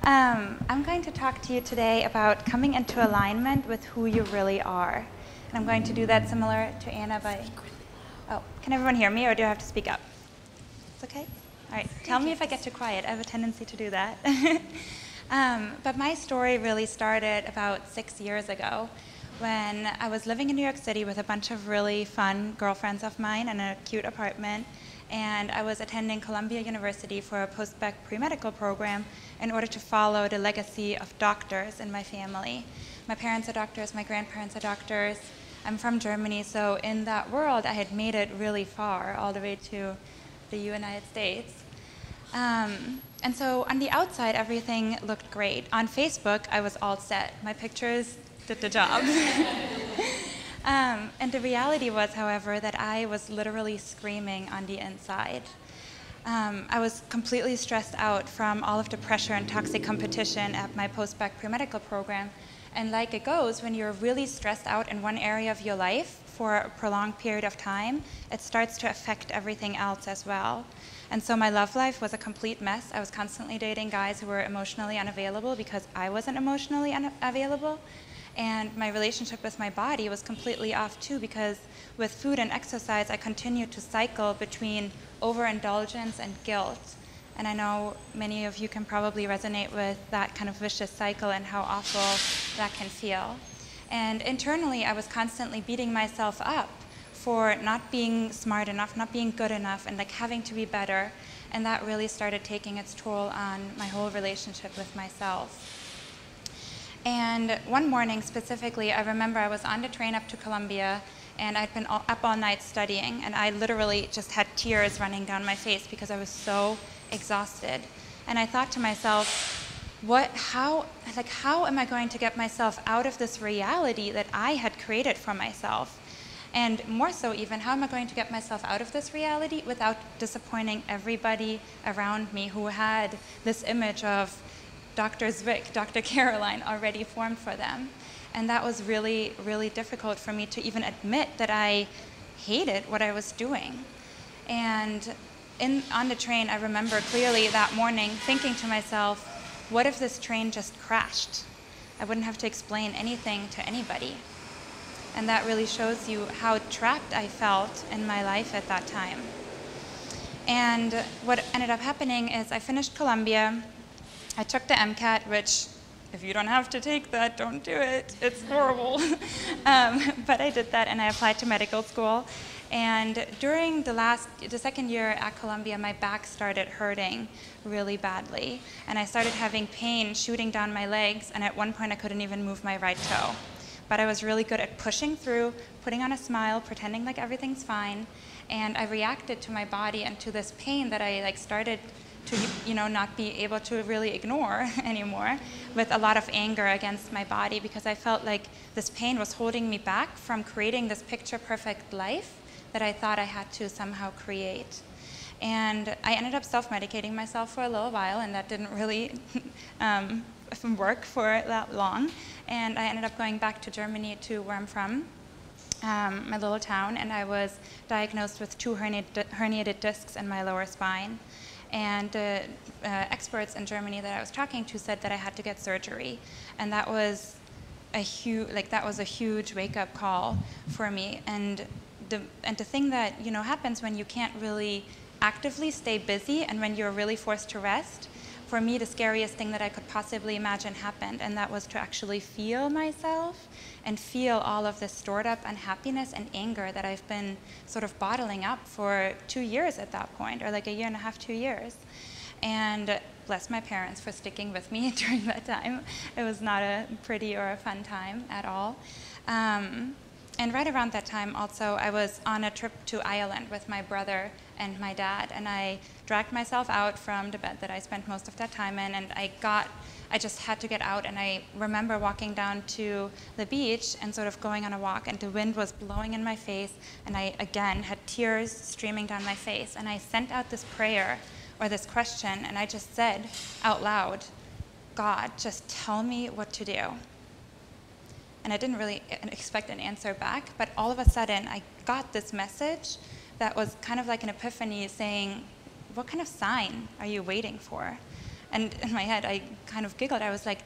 I'm going to talk to you today about coming into alignment with who you really are. And I'm going to do that similar to Anna by... Oh, can everyone hear me, or do I have to speak up? It's okay? All right, tell me if I get too quiet. I have a tendency to do that. But my story really started about 6 years ago when I was living in New York City with a bunch of really fun girlfriends of mine in a cute apartment. And I was attending Columbia University for a post-bac pre-medical program in order to follow the legacy of doctors in my family. My parents are doctors, my grandparents are doctors. I'm from Germany, so in that world, I had made it really far, all the way to the United States. And so on the outside, everything looked great. On Facebook, I was all set. My pictures did the job. And the reality was, however, that I was literally screaming on the inside. I was completely stressed out from all of the pressure and toxic competition at my post-bac pre-medical program. And like it goes, when you're really stressed out in one area of your life for a prolonged period of time, it starts to affect everything else as well. And so my love life was a complete mess. I was constantly dating guys who were emotionally unavailable because I wasn't emotionally unavailable. And my relationship with my body was completely off too, because with food and exercise, I continued to cycle between overindulgence and guilt. And I know many of you can probably resonate with that kind of vicious cycle and how awful that can feel. And internally, I was constantly beating myself up for not being smart enough, not being good enough, and like having to be better. And that really started taking its toll on my whole relationship with myself. And one morning specifically, I remember I was on the train up to Columbia, and I'd been up all night studying, and I literally just had tears running down my face because I was so exhausted. And I thought to myself, how am I going to get myself out of this reality that I had created for myself? And more so even, how am I going to get myself out of this reality without disappointing everybody around me who had this image of Dr. Zwick, Dr. Caroline already formed for them? And that was really, really difficult for me to even admit that I hated what I was doing. And on the train, I remember clearly that morning thinking to myself, what if this train just crashed? I wouldn't have to explain anything to anybody. And that really shows you how trapped I felt in my life at that time. And what ended up happening is I finished Columbia. I took the MCAT, which, if you don't have to take that, don't do it. It's horrible. But I did that, and I applied to medical school. And during the second year at Columbia, my back started hurting really badly. And I started having pain shooting down my legs, and at one point I couldn't even move my right toe. But I was really good at pushing through, putting on a smile, pretending like everything's fine. And I reacted to my body and to this pain that I started to not be able to really ignore anymore, with a lot of anger against my body, because I felt like this pain was holding me back from creating this picture-perfect life that I thought I had to somehow create. And I ended up self-medicating myself for a little while, and that didn't really work for that long. And I ended up going back to Germany, to where I'm from, my little town, and I was diagnosed with 2 herniated discs in my lower spine. And experts in Germany that I was talking to said that I had to get surgery, and that was a huge wake-up call for me. And the thing that happens when you can't really actively stay busy, and when you're really forced to rest, for me the scariest thing that I could possibly imagine happened, and that was to actually feel myself and feel all of this stored up unhappiness and anger that I've been sort of bottling up for 2 years at that point, or like a year and a half, 2 years. And bless my parents for sticking with me during that time. It was not a pretty or a fun time at all. And right around that time also, I was on a trip to Ireland with my brother and my dad, and I dragged myself out from the bed that I spent most of that time in, and I just had to get out. And I remember walking down to the beach and sort of going on a walk, and the wind was blowing in my face, and I again had tears streaming down my face. And I sent out this prayer, or this question, and I just said out loud, God, just tell me what to do. And I didn't really expect an answer back, but all of a sudden I got this message that was kind of like an epiphany, saying, what kind of sign are you waiting for? And in my head, I kind of giggled. I was like,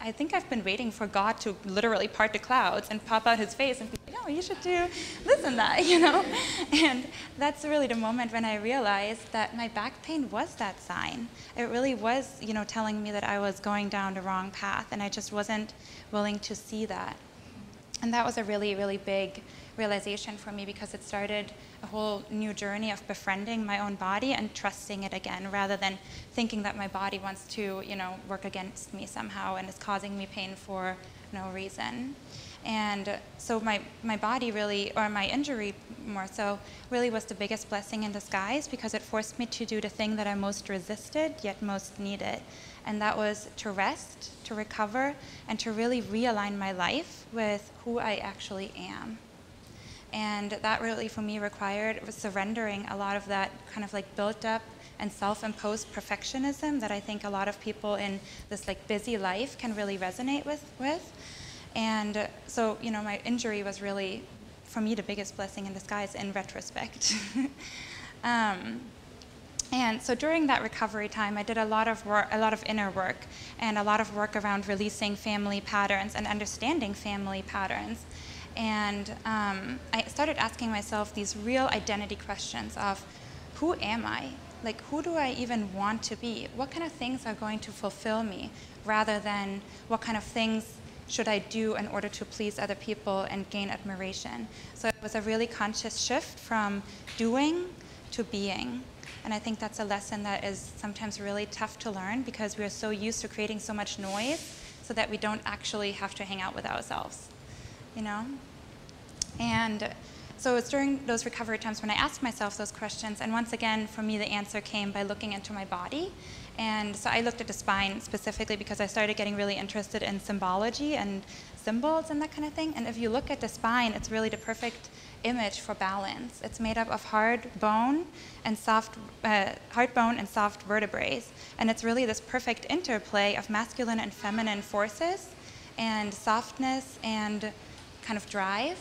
I think I've been waiting for God to literally part the clouds and pop out his face and be like, no, you should do this and that, you know? And that's really the moment when I realized that my back pain was that sign. It really was, you know, telling me that I was going down the wrong path, and I just wasn't willing to see that. And that was a really, really big realization for me, because it started a whole new journey of befriending my own body and trusting it again, rather than thinking that my body wants to, you know, work against me somehow and is causing me pain for no reason. And so my body really, or my injury more so, really was the biggest blessing in disguise, because it forced me to do the thing that I most resisted yet most needed. And that was to rest, to recover, and to really realign my life with who I actually am. And that really, for me, required was surrendering a lot of that kind of like built up and self-imposed perfectionism that I think a lot of people in this like busy life can really resonate with. And so, you know, my injury was really, for me, the biggest blessing in disguise in retrospect. And so during that recovery time, I did a lot of work, a lot of inner work, and a lot of work around releasing family patterns and understanding family patterns. And I started asking myself these real identity questions of, who am I? Like, who do I even want to be? What kind of things are going to fulfill me, rather than what kind of things should I do in order to please other people and gain admiration? So it was a really conscious shift from doing to being. And I think that's a lesson that is sometimes really tough to learn, because we are so used to creating so much noise so that we don't actually have to hang out with ourselves, you know? And so it's during those recovery times when I asked myself those questions, and once again, for me, the answer came by looking into my body. And so I looked at the spine specifically because I started getting really interested in symbology and symbols and that kind of thing. And if you look at the spine, it's really the perfect image for balance. It's made up of hard bone and soft vertebrae, and it's really this perfect interplay of masculine and feminine forces, and softness and kind of drive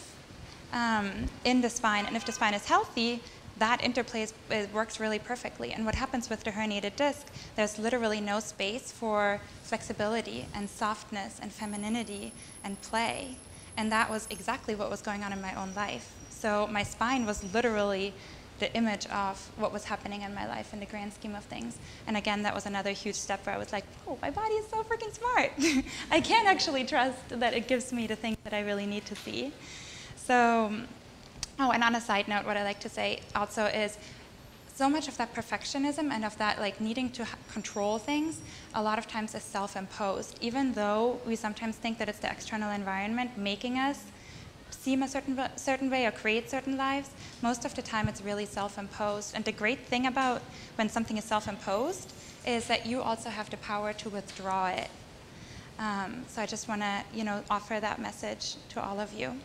in the spine. And if the spine is healthy, that interplay works really perfectly. And what happens with the herniated disc, there's literally no space for flexibility and softness and femininity and play. And that was exactly what was going on in my own life. So my spine was literally the image of what was happening in my life in the grand scheme of things. And again, that was another huge step where I was like, oh, my body is so freaking smart. I can actually trust that it gives me the things that I really need to see. So, oh, and on a side note, what I like to say also is, so much of that perfectionism and of that like needing to control things a lot of times is self-imposed. Even though we sometimes think that it's the external environment making us seem a certain way or create certain lives, most of the time it's really self-imposed. And the great thing about when something is self-imposed is that you also have the power to withdraw it. So I just want to, you know, offer that message to all of you.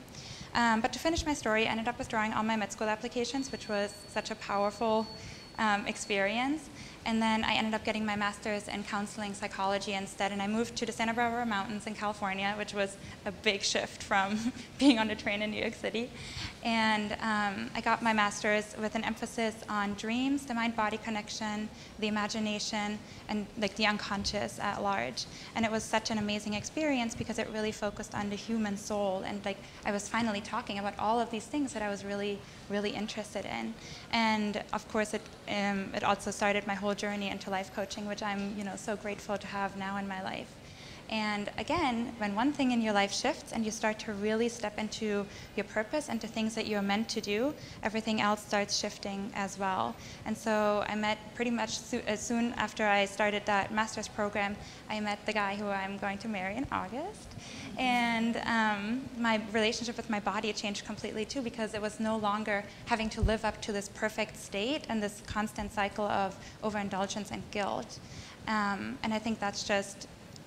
But to finish my story, I ended up withdrawing all my med school applications, which was such a powerful experience. And then I ended up getting my master's in counseling psychology instead, and I moved to the Santa Barbara Mountains in California, which was a big shift from being on the train in New York City. And I got my master's with an emphasis on dreams, the mind-body connection, the imagination, and like the unconscious at large. And it was such an amazing experience because it really focused on the human soul, and like I was finally talking about all of these things that I was really interested in. And of course, it also started my whole journey into life coaching, which I'm, you know, so grateful to have now in my life. And again, when one thing in your life shifts and you start to really step into your purpose and to things that you're meant to do, everything else starts shifting as well. And so I met pretty much as soon after I started that master's program, I met the guy who I'm going to marry in August. And my relationship with my body changed completely too, because it was no longer having to live up to this perfect state and this constant cycle of overindulgence and guilt. And I think that's just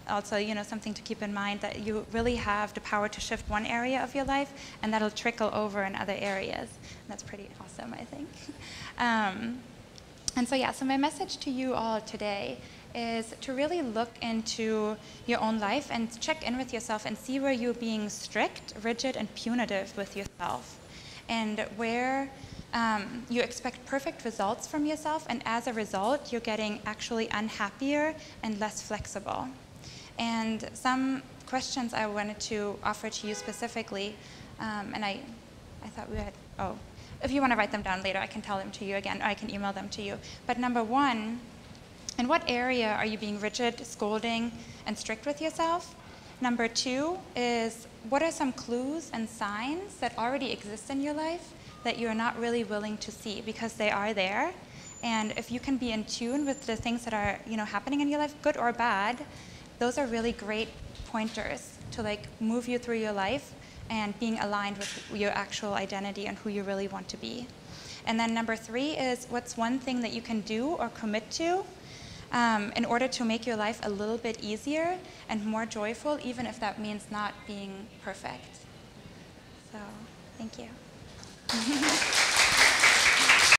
also, you know, something to keep in mind, that you really have the power to shift one area of your life, and that'll trickle over in other areas. And that's pretty awesome, I think. And so, yeah, so my message to you all today is to really look into your own life and check in with yourself and see where you're being strict, rigid, and punitive with yourself, and where You expect perfect results from yourself, and as a result, you're getting actually unhappier and less flexible. And some questions I wanted to offer to you specifically, and I thought we had, oh, if you want to write them down later, I can tell them to you again, or I can email them to you. But number one, in what area are you being rigid, scolding, and strict with yourself? Number two is, what are some clues and signs that already exist in your life that you're not really willing to see, because they are there? And if you can be in tune with the things that are, happening in your life, good or bad, those are really great pointers to move you through your life and being aligned with your actual identity and who you really want to be. And then number three is, what's one thing that you can do or commit to in order to make your life a little bit easier and more joyful, even if that means not being perfect. So, thank you.